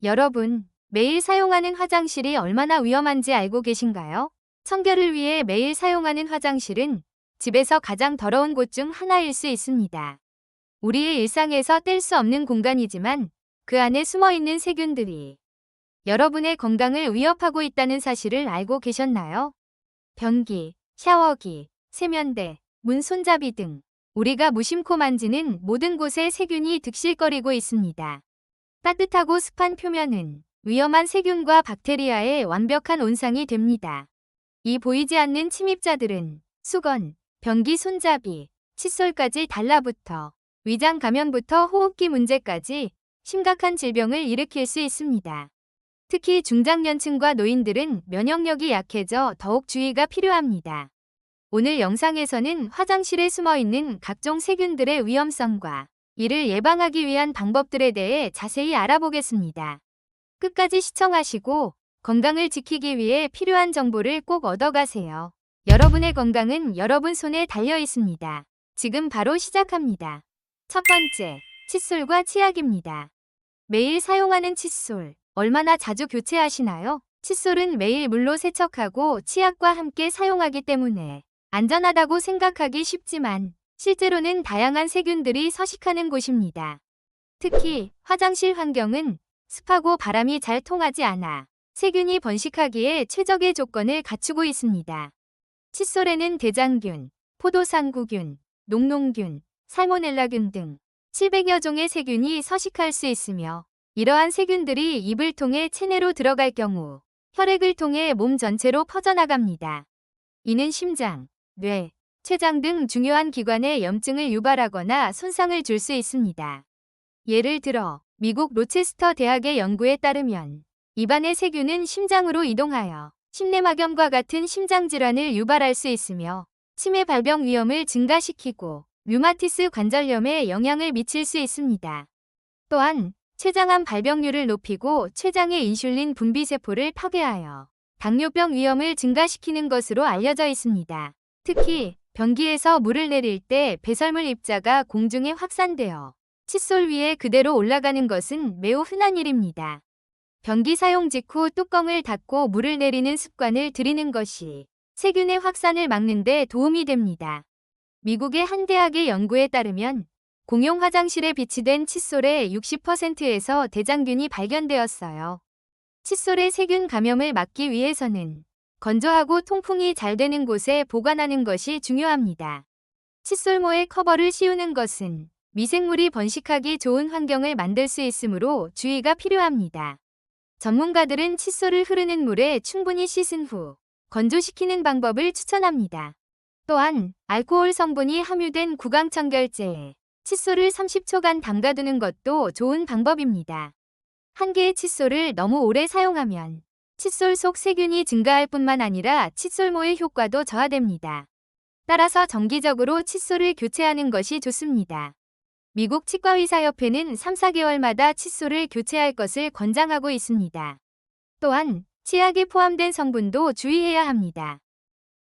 여러분, 매일 사용하는 화장실이 얼마나 위험한지 알고 계신가요? 청결을 위해 매일 사용하는 화장실은 집에서 가장 더러운 곳 중 하나일 수 있습니다. 우리의 일상에서 뗄 수 없는 공간이지만 그 안에 숨어 있는 세균들이 여러분의 건강을 위협하고 있다는 사실을 알고 계셨나요? 변기, 샤워기, 세면대, 문 손잡이 등 우리가 무심코 만지는 모든 곳에 세균이 득실거리고 있습니다. 따뜻하고 습한 표면은 위험한 세균과 박테리아의 완벽한 온상이 됩니다. 이 보이지 않는 침입자들은 수건, 변기 손잡이, 칫솔까지 달라붙어 위장 감염부터 호흡기 문제까지 심각한 질병을 일으킬 수 있습니다. 특히 중장년층과 노인들은 면역력이 약해져 더욱 주의가 필요합니다. 오늘 영상에서는 화장실에 숨어 있는 각종 세균들의 위험성과 이를 예방하기 위한 방법들에 대해 자세히 알아보겠습니다. 끝까지 시청하시고 건강을 지키기 위해 필요한 정보를 꼭 얻어가세요. 여러분의 건강은 여러분 손에 달려 있습니다. 지금 바로 시작합니다. 첫 번째, 칫솔과 치약입니다. 매일 사용하는 칫솔, 얼마나 자주 교체하시나요? 칫솔은 매일 물로 세척하고 치약과 함께 사용하기 때문에 안전하다고 생각하기 쉽지만 실제로는 다양한 세균들이 서식하는 곳입니다. 특히 화장실 환경은 습하고 바람이 잘 통하지 않아 세균이 번식하기에 최적의 조건을 갖추고 있습니다. 칫솔에는 대장균, 포도상구균, 녹농균, 살모넬라균 등 700여 종의 세균이 서식할 수 있으며 이러한 세균들이 입을 통해 체내로 들어갈 경우 혈액을 통해 몸 전체로 퍼져나갑니다. 이는 심장, 뇌, 췌장 등 중요한 기관에 염증을 유발하거나 손상을 줄 수 있습니다. 예를 들어 미국 로체스터 대학의 연구에 따르면 입안의 세균은 심장으로 이동하여 심내막염과 같은 심장질환을 유발할 수 있으며 치매 발병 위험을 증가시키고 류마티스 관절염에 영향을 미칠 수 있습니다. 또한 췌장암 발병률을 높이고 췌장의 인슐린 분비세포를 파괴하여 당뇨병 위험을 증가시키는 것으로 알려져 있습니다. 특히 변기에서 물을 내릴 때 배설물 입자가 공중에 확산되어 칫솔 위에 그대로 올라가는 것은 매우 흔한 일입니다. 변기 사용 직후 뚜껑을 닫고 물을 내리는 습관을 들이는 것이 세균의 확산을 막는 데 도움이 됩니다. 미국의 한 대학의 연구에 따르면 공용 화장실에 비치된 칫솔의 60%에서 대장균이 발견되었어요. 칫솔의 세균 감염을 막기 위해서는 건조하고 통풍이 잘 되는 곳에 보관하는 것이 중요합니다. 칫솔모의 커버를 씌우는 것은 미생물이 번식하기 좋은 환경을 만들 수 있으므로 주의가 필요합니다. 전문가들은 칫솔을 흐르는 물에 충분히 씻은 후 건조시키는 방법을 추천합니다. 또한 알코올 성분이 함유된 구강청결제에 칫솔을 30초간 담가두는 것도 좋은 방법입니다. 한 개의 칫솔을 너무 오래 사용하면 칫솔 속 세균이 증가할 뿐만 아니라 칫솔모의 효과도 저하됩니다. 따라서 정기적으로 칫솔을 교체하는 것이 좋습니다. 미국 치과의사협회는 3, 4개월마다 칫솔을 교체할 것을 권장하고 있습니다. 또한 치약에 포함된 성분도 주의해야 합니다.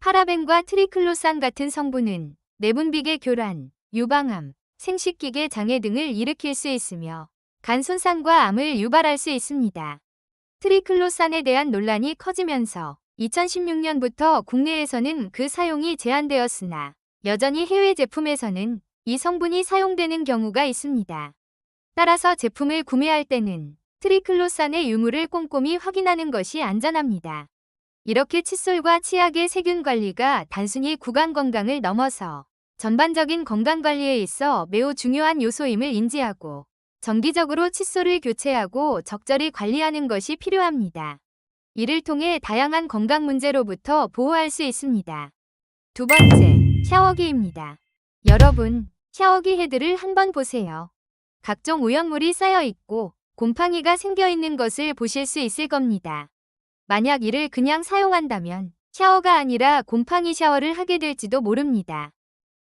파라벤과 트리클로산 같은 성분은 내분비계 교란, 유방암, 생식기계 장애 등을 일으킬 수 있으며 간 손상과 암을 유발할 수 있습니다. 트리클로산에 대한 논란이 커지면서 2016년부터 국내에서는 그 사용이 제한되었으나 여전히 해외 제품에서는 이 성분이 사용되는 경우가 있습니다. 따라서 제품을 구매할 때는 트리클로산의 유무를 꼼꼼히 확인하는 것이 안전합니다. 이렇게 칫솔과 치약의 세균 관리가 단순히 구강 건강을 넘어서 전반적인 건강 관리에 있어 매우 중요한 요소임을 인지하고 정기적으로 칫솔을 교체하고 적절히 관리하는 것이 필요합니다. 이를 통해 다양한 건강 문제로부터 보호할 수 있습니다. 두 번째, 샤워기입니다. 여러분, 샤워기 헤드를 한번 보세요. 각종 오염물이 쌓여 있고 곰팡이가 생겨 있는 것을 보실 수 있을 겁니다. 만약 이를 그냥 사용한다면 샤워가 아니라 곰팡이 샤워를 하게 될지도 모릅니다.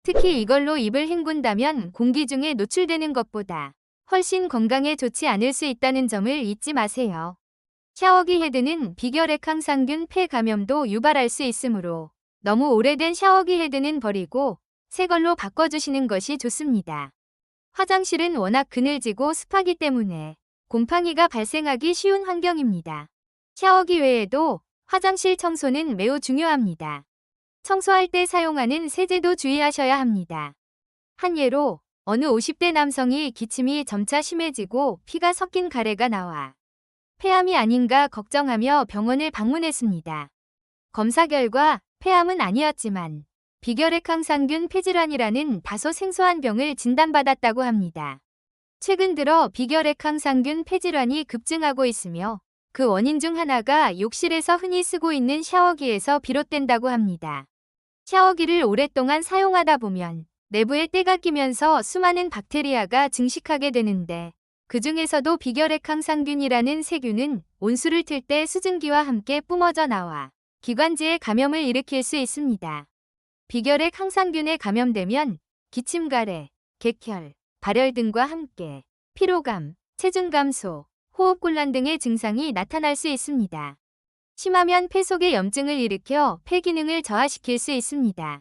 특히 이걸로 입을 헹군다면 공기 중에 노출되는 것보다 훨씬 건강에 좋지 않을 수 있다는 점을 잊지 마세요. 샤워기 헤드는 비결핵 항상균 폐 감염도 유발할 수 있으므로 너무 오래된 샤워기 헤드는 버리고 새 걸로 바꿔주시는 것이 좋습니다. 화장실은 워낙 그늘지고 습하기 때문에 곰팡이가 발생하기 쉬운 환경입니다. 샤워기 외에도 화장실 청소는 매우 중요합니다. 청소할 때 사용하는 세제도 주의하셔야 합니다. 한 예로 어느 50대 남성이 기침이 점차 심해지고 피가 섞인 가래가 나와 폐암이 아닌가 걱정하며 병원을 방문했습니다. 검사 결과 폐암은 아니었지만 비결핵 항상균 폐질환이라는 다소 생소한 병을 진단받았다고 합니다. 최근 들어 비결핵 항상균 폐질환이 급증하고 있으며 그 원인 중 하나가 욕실에서 흔히 쓰고 있는 샤워기에서 비롯된다고 합니다. 샤워기를 오랫동안 사용하다 보면 내부에 때가 끼면서 수많은 박테리아가 증식하게 되는데 그 중에서도 비결핵 항상균이라는 세균은 온수를 틀 때 수증기와 함께 뿜어져 나와 기관지에 감염을 일으킬 수 있습니다. 비결핵 항상균에 감염되면 기침가래, 객혈, 발열 등과 함께 피로감, 체중 감소, 호흡곤란 등의 증상이 나타날 수 있습니다. 심하면 폐 속에 염증을 일으켜 폐 기능을 저하시킬 수 있습니다.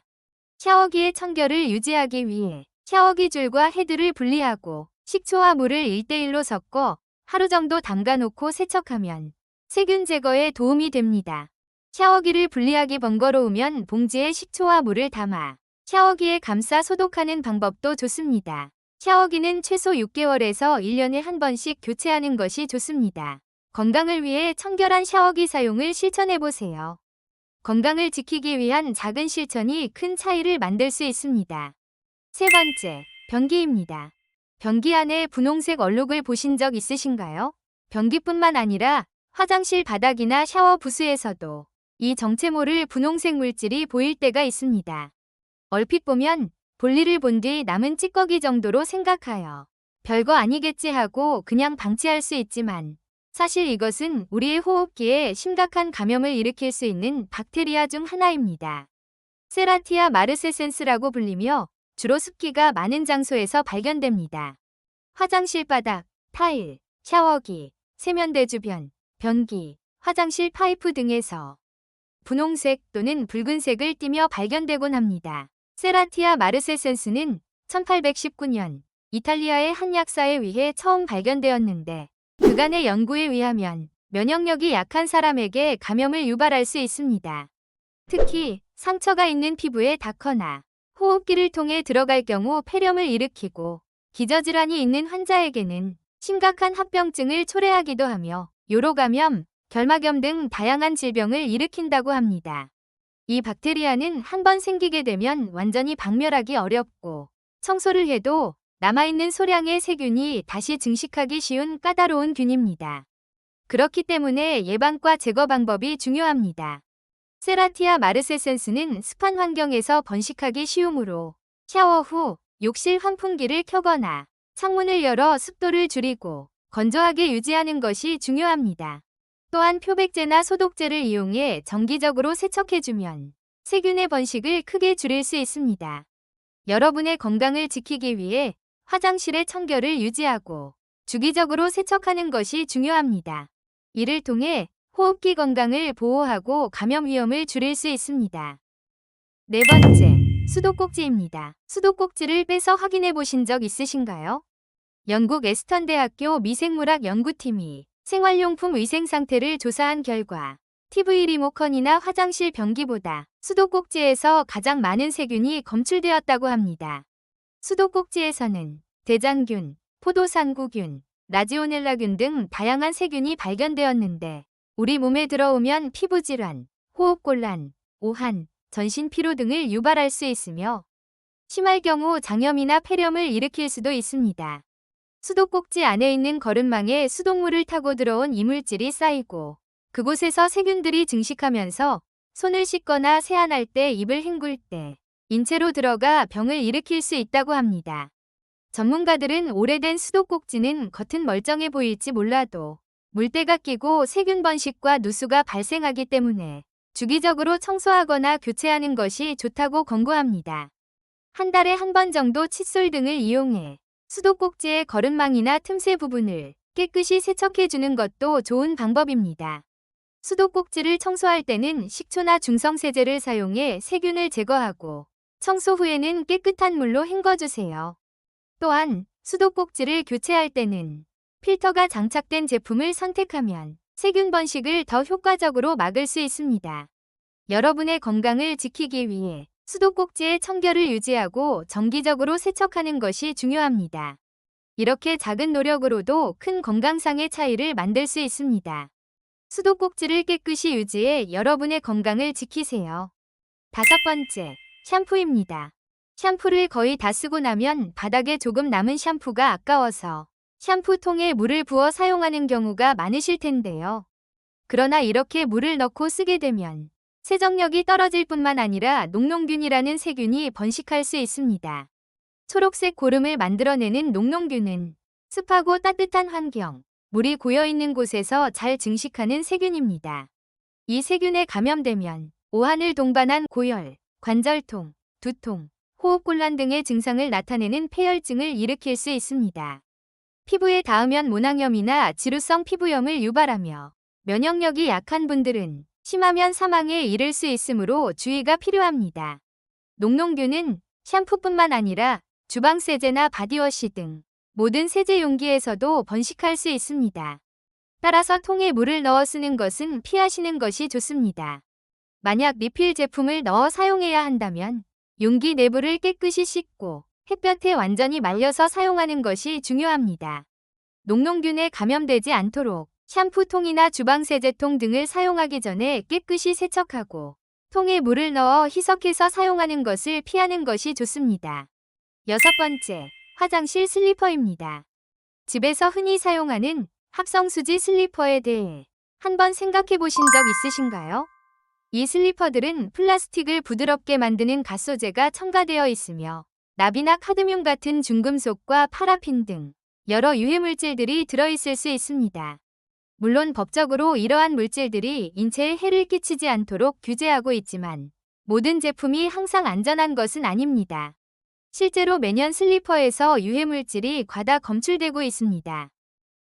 샤워기의 청결을 유지하기 위해 샤워기 줄과 헤드를 분리하고 식초와 물을 1:1로 섞어 하루 정도 담가놓고 세척하면 세균 제거에 도움이 됩니다. 샤워기를 분리하기 번거로우면 봉지에 식초와 물을 담아 샤워기에 감싸 소독하는 방법도 좋습니다. 샤워기는 최소 6개월에서 1년에 한 번씩 교체하는 것이 좋습니다. 건강을 위해 청결한 샤워기 사용을 실천해보세요. 건강을 지키기 위한 작은 실천이 큰 차이를 만들 수 있습니다. 세 번째, 변기입니다. 변기 안에 분홍색 얼룩을 보신 적 있으신가요? 변기뿐만 아니라 화장실 바닥이나 샤워 부스에서도 이 정체 모를 분홍색 물질이 보일 때가 있습니다. 얼핏 보면 볼일을 본 뒤 남은 찌꺼기 정도로 생각하여 별거 아니겠지 하고 그냥 방치할 수 있지만 사실 이것은 우리의 호흡기에 심각한 감염을 일으킬 수 있는 박테리아 중 하나입니다. 세라티아 마르세센스라고 불리며 주로 습기가 많은 장소에서 발견됩니다. 화장실 바닥, 타일, 샤워기, 세면대 주변, 변기, 화장실 파이프 등에서 분홍색 또는 붉은색을 띠며 발견되곤 합니다. 세라티아 마르세센스는 1819년 이탈리아의 한 약사에 의해 처음 발견되었는데 그간의 연구에 의하면 면역력이 약한 사람에게 감염을 유발할 수 있습니다. 특히 상처가 있는 피부에 닿거나 호흡기를 통해 들어갈 경우 폐렴을 일으키고 기저질환이 있는 환자에게는 심각한 합병증을 초래하기도 하며 요로감염, 결막염 등 다양한 질병을 일으킨다고 합니다. 이 박테리아는 한번 생기게 되면 완전히 박멸하기 어렵고 청소를 해도 남아있는 소량의 세균이 다시 증식하기 쉬운 까다로운 균입니다. 그렇기 때문에 예방과 제거 방법이 중요합니다. 세라티아 마르세센스는 습한 환경에서 번식하기 쉬우므로 샤워 후 욕실 환풍기를 켜거나 창문을 열어 습도를 줄이고 건조하게 유지하는 것이 중요합니다. 또한 표백제나 소독제를 이용해 정기적으로 세척해주면 세균의 번식을 크게 줄일 수 있습니다. 여러분의 건강을 지키기 위해 화장실의 청결을 유지하고 주기적으로 세척하는 것이 중요합니다. 이를 통해 호흡기 건강을 보호하고 감염 위험을 줄일 수 있습니다. 네 번째, 수도꼭지입니다. 수도꼭지를 빼서 확인해 보신 적 있으신가요? 영국 에스턴 대학교 미생물학 연구팀이 생활용품 위생 상태를 조사한 결과 TV 리모컨이나 화장실 변기보다 수도꼭지에서 가장 많은 세균이 검출되었다고 합니다. 수도꼭지에서는 대장균, 포도상구균, 라지오넬라균 등 다양한 세균이 발견되었는데 우리 몸에 들어오면 피부질환, 호흡곤란, 오한, 전신피로 등을 유발할 수 있으며 심할 경우 장염이나 폐렴을 일으킬 수도 있습니다. 수도꼭지 안에 있는 거름망에 수돗물을 타고 들어온 이물질이 쌓이고 그곳에서 세균들이 증식하면서 손을 씻거나 세안할 때 입을 헹굴 때 인체로 들어가 병을 일으킬 수 있다고 합니다. 전문가들은 오래된 수도꼭지는 겉은 멀쩡해 보일지 몰라도 물때가 끼고 세균 번식과 누수가 발생하기 때문에 주기적으로 청소하거나 교체하는 것이 좋다고 권고합니다. 한 달에 한 번 정도 칫솔 등을 이용해 수도꼭지의 거름망이나 틈새 부분을 깨끗이 세척해주는 것도 좋은 방법입니다. 수도꼭지를 청소할 때는 식초나 중성세제를 사용해 세균을 제거하고 청소 후에는 깨끗한 물로 헹궈주세요. 또한 수도꼭지를 교체할 때는 필터가 장착된 제품을 선택하면 세균 번식을 더 효과적으로 막을 수 있습니다. 여러분의 건강을 지키기 위해 수도꼭지의 청결을 유지하고 정기적으로 세척하는 것이 중요합니다. 이렇게 작은 노력으로도 큰 건강상의 차이를 만들 수 있습니다. 수도꼭지를 깨끗이 유지해 여러분의 건강을 지키세요. 5번째, 샴푸입니다. 샴푸를 거의 다 쓰고 나면 바닥에 조금 남은 샴푸가 아까워서 샴푸통에 물을 부어 사용하는 경우가 많으실 텐데요. 그러나 이렇게 물을 넣고 쓰게 되면 세정력이 떨어질 뿐만 아니라 녹농균이라는 세균이 번식할 수 있습니다. 초록색 고름을 만들어내는 녹농균은 습하고 따뜻한 환경, 물이 고여있는 곳에서 잘 증식하는 세균입니다. 이 세균에 감염되면 오한을 동반한 고열, 관절통, 두통, 호흡곤란 등의 증상을 나타내는 폐혈증을 일으킬 수 있습니다. 피부에 닿으면 모낭염이나 지루성 피부염을 유발하며 면역력이 약한 분들은 심하면 사망에 이를 수 있으므로 주의가 필요합니다. 녹농균은 샴푸뿐만 아니라 주방세제나 바디워시 등 모든 세제 용기에서도 번식할 수 있습니다. 따라서 통에 물을 넣어 쓰는 것은 피하시는 것이 좋습니다. 만약 리필 제품을 넣어 사용해야 한다면 용기 내부를 깨끗이 씻고 햇볕에 완전히 말려서 사용하는 것이 중요합니다. 녹농균에 감염되지 않도록 샴푸통이나 주방세제통 등을 사용하기 전에 깨끗이 세척하고 통에 물을 넣어 희석해서 사용하는 것을 피하는 것이 좋습니다. 6번째, 화장실 슬리퍼입니다. 집에서 흔히 사용하는 합성수지 슬리퍼에 대해 한번 생각해 보신 적 있으신가요? 이 슬리퍼들은 플라스틱을 부드럽게 만드는 갓소재가 첨가되어 있으며 납이나 카드뮴 같은 중금속과 파라핀 등 여러 유해물질들이 들어있을 수 있습니다. 물론 법적으로 이러한 물질들이 인체에 해를 끼치지 않도록 규제하고 있지만 모든 제품이 항상 안전한 것은 아닙니다. 실제로 매년 슬리퍼에서 유해물질이 과다 검출되고 있습니다.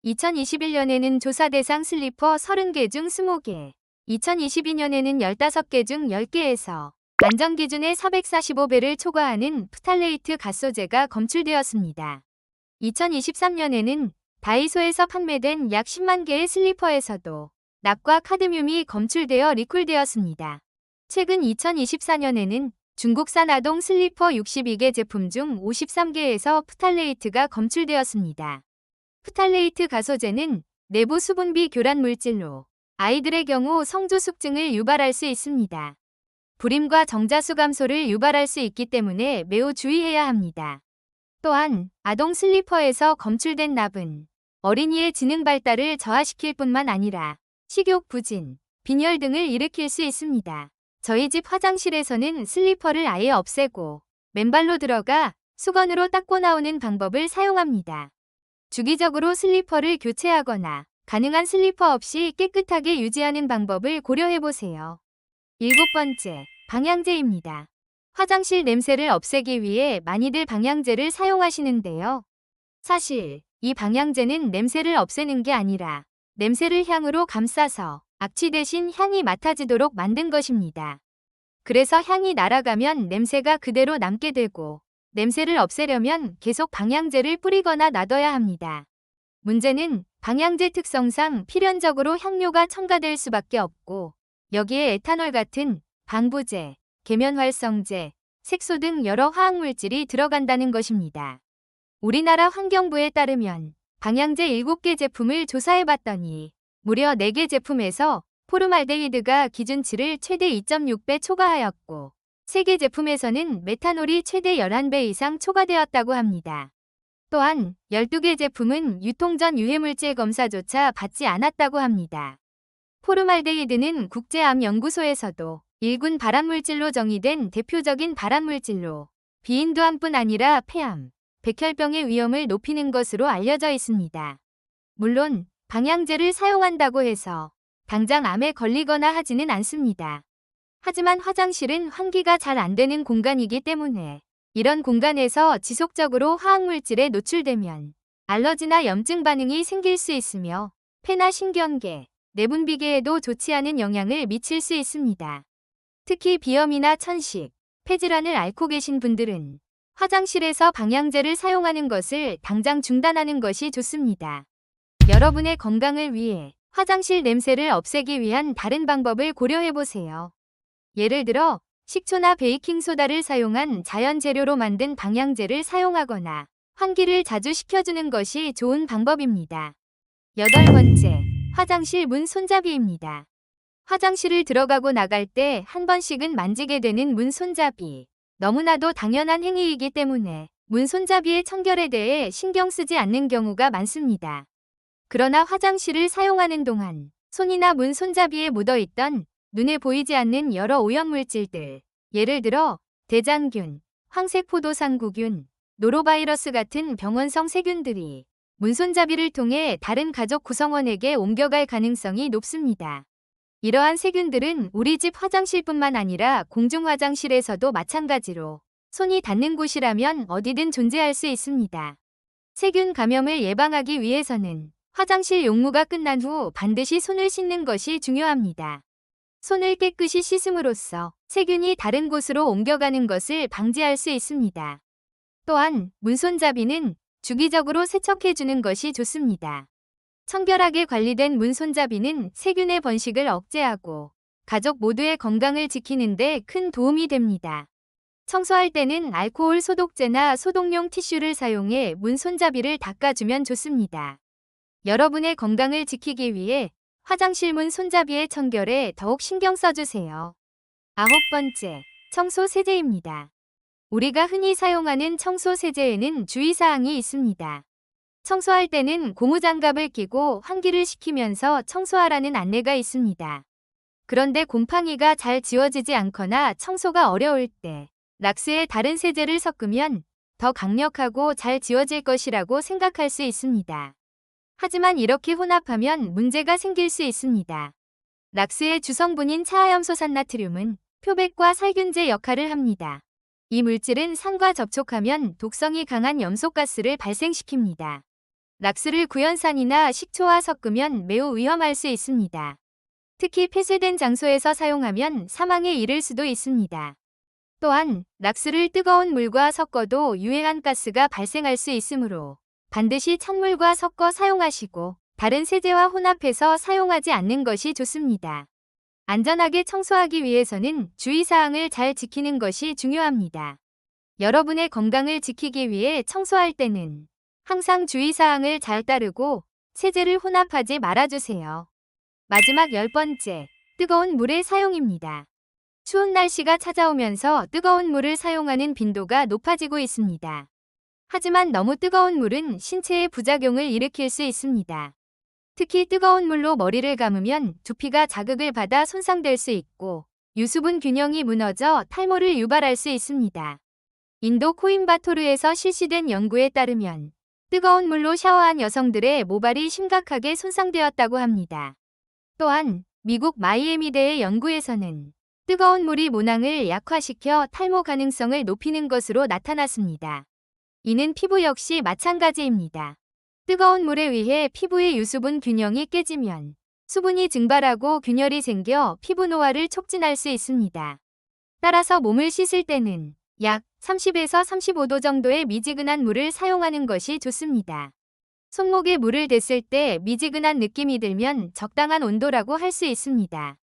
2021년에는 조사 대상 슬리퍼 30개 중 20개, 2022년에는 15개 중 10개에서 안전기준의 445배를 초과하는 프탈레이트 갓소재가 검출되었습니다. 2023년에는 다이소에서 판매된 약 10만 개의 슬리퍼에서도 납과 카드뮴이 검출되어 리콜되었습니다. 최근 2024년에는 중국산 아동 슬리퍼 62개 제품 중 53개에서 프탈레이트가 검출되었습니다. 프탈레이트 가소제는 내부 수분비 교란 물질로 아이들의 경우 성조숙증을 유발할 수 있습니다. 불임과 정자수 감소를 유발할 수 있기 때문에 매우 주의해야 합니다. 또한 아동 슬리퍼에서 검출된 납은 어린이의 지능 발달을 저하시킬 뿐만 아니라 식욕 부진, 빈혈 등을 일으킬 수 있습니다. 저희 집 화장실에서는 슬리퍼를 아예 없애고 맨발로 들어가 수건으로 닦고 나오는 방법을 사용합니다. 주기적으로 슬리퍼를 교체하거나 가능한 슬리퍼 없이 깨끗하게 유지하는 방법을 고려해보세요. 7번째, 방향제입니다. 화장실 냄새를 없애기 위해 많이들 방향제를 사용하시는데요. 사실 이 방향제는 냄새를 없애는 게 아니라 냄새를 향으로 감싸서 악취 대신 향이 맡아지도록 만든 것입니다. 그래서 향이 날아가면 냄새가 그대로 남게 되고 냄새를 없애려면 계속 방향제를 뿌리거나 놔둬야 합니다. 문제는 방향제 특성상 필연적으로 향료가 첨가될 수밖에 없고 여기에 에탄올 같은 방부제, 계면활성제, 색소 등 여러 화학물질이 들어간다는 것입니다. 우리나라 환경부에 따르면 방향제 7개 제품을 조사해봤더니 무려 4개 제품에서 포르말데히드가 기준치를 최대 2.6배 초과하였고 3개 제품에서는 메탄올이 최대 11배 이상 초과되었다고 합니다. 또한 12개 제품은 유통 전 유해물질 검사조차 받지 않았다고 합니다. 포르말데히드는 국제암연구소에서도 1군 발암물질로 정의된 대표적인 발암물질로 비인두암뿐 아니라 폐암, 백혈병의 위험을 높이는 것으로 알려져 있습니다. 물론 방향제를 사용한다고 해서 당장 암에 걸리거나 하지는 않습니다. 하지만 화장실은 환기가 잘 안 되는 공간이기 때문에 이런 공간에서 지속적으로 화학물질에 노출되면 알러지나 염증 반응이 생길 수 있으며 폐나 신경계, 내분비계에도 좋지 않은 영향을 미칠 수 있습니다. 특히 비염이나 천식, 폐질환을 앓고 계신 분들은 화장실에서 방향제를 사용하는 것을 당장 중단하는 것이 좋습니다. 여러분의 건강을 위해 화장실 냄새를 없애기 위한 다른 방법을 고려해보세요. 예를 들어 식초나 베이킹소다를 사용한 자연 재료로 만든 방향제를 사용하거나 환기를 자주 시켜주는 것이 좋은 방법입니다. 8번째, 화장실 문 손잡이입니다. 화장실을 들어가고 나갈 때 한 번씩은 만지게 되는 문 손잡이. 너무나도 당연한 행위이기 때문에 문 손잡이의 청결에 대해 신경 쓰지 않는 경우가 많습니다. 그러나 화장실을 사용하는 동안 손이나 문 손잡이에 묻어있던 눈에 보이지 않는 여러 오염물질들, 예를 들어 대장균, 황색포도상구균, 노로바이러스 같은 병원성 세균들이 문손잡이를 통해 다른 가족 구성원에게 옮겨갈 가능성이 높습니다. 이러한 세균들은 우리 집 화장실뿐만 아니라 공중화장실에서도 마찬가지로 손이 닿는 곳이라면 어디든 존재할 수 있습니다. 세균 감염을 예방하기 위해서는 화장실 용무가 끝난 후 반드시 손을 씻는 것이 중요합니다. 손을 깨끗이 씻음으로써 세균이 다른 곳으로 옮겨가는 것을 방지할 수 있습니다. 또한 문손잡이는 주기적으로 세척해주는 것이 좋습니다. 청결하게 관리된 문손잡이는 세균의 번식을 억제하고 가족 모두의 건강을 지키는 데 큰 도움이 됩니다. 청소할 때는 알코올 소독제나 소독용 티슈를 사용해 문손잡이를 닦아주면 좋습니다. 여러분의 건강을 지키기 위해 화장실 문 손잡이의 청결에 더욱 신경 써주세요. 9번째, 청소 세제입니다. 우리가 흔히 사용하는 청소 세제에는 주의사항이 있습니다. 청소할 때는 고무장갑을 끼고 환기를 시키면서 청소하라는 안내가 있습니다. 그런데 곰팡이가 잘 지워지지 않거나 청소가 어려울 때 락스에 다른 세제를 섞으면 더 강력하고 잘 지워질 것이라고 생각할 수 있습니다. 하지만 이렇게 혼합하면 문제가 생길 수 있습니다. 락스의 주성분인 차하염소산나트륨은 표백과 살균제 역할을 합니다. 이 물질은 산과 접촉하면 독성이 강한 염소가스를 발생시킵니다. 락스를 구연산이나 식초와 섞으면 매우 위험할 수 있습니다. 특히 폐쇄된 장소에서 사용하면 사망에 이를 수도 있습니다. 또한 락스를 뜨거운 물과 섞어도 유해한 가스가 발생할 수 있으므로 반드시 찬물과 섞어 사용하시고 다른 세제와 혼합해서 사용하지 않는 것이 좋습니다. 안전하게 청소하기 위해서는 주의사항을 잘 지키는 것이 중요합니다. 여러분의 건강을 지키기 위해 청소할 때는 항상 주의사항을 잘 따르고 세제를 혼합하지 말아주세요. 마지막 10번째, 뜨거운 물의 사용입니다. 추운 날씨가 찾아오면서 뜨거운 물을 사용하는 빈도가 높아지고 있습니다. 하지만 너무 뜨거운 물은 신체에 부작용을 일으킬 수 있습니다. 특히 뜨거운 물로 머리를 감으면 두피가 자극을 받아 손상될 수 있고 유수분 균형이 무너져 탈모를 유발할 수 있습니다. 인도 코임바토르에서 실시된 연구에 따르면 뜨거운 물로 샤워한 여성들의 모발이 심각하게 손상되었다고 합니다. 또한 미국 마이애미대의 연구에서는 뜨거운 물이 모낭을 약화시켜 탈모 가능성을 높이는 것으로 나타났습니다. 이는 피부 역시 마찬가지입니다. 뜨거운 물에 의해 피부의 유수분 균형이 깨지면 수분이 증발하고 균열이 생겨 피부 노화를 촉진할 수 있습니다. 따라서 몸을 씻을 때는 약 30에서 35도 정도의 미지근한 물을 사용하는 것이 좋습니다. 손목에 물을 댔을 때 미지근한 느낌이 들면 적당한 온도라고 할 수 있습니다.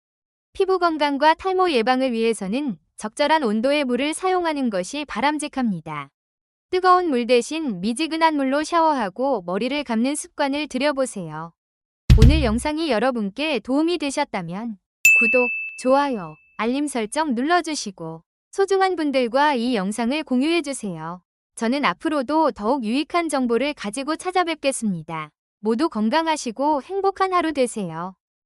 피부 건강과 탈모 예방을 위해서는 적절한 온도의 물을 사용하는 것이 바람직합니다. 뜨거운 물 대신 미지근한 물로 샤워하고 머리를 감는 습관을 들여보세요. 오늘 영상이 여러분께 도움이 되셨다면 구독, 좋아요, 알림 설정 눌러주시고 소중한 분들과 이 영상을 공유해주세요. 저는 앞으로도 더욱 유익한 정보를 가지고 찾아뵙겠습니다. 모두 건강하시고 행복한 하루 되세요.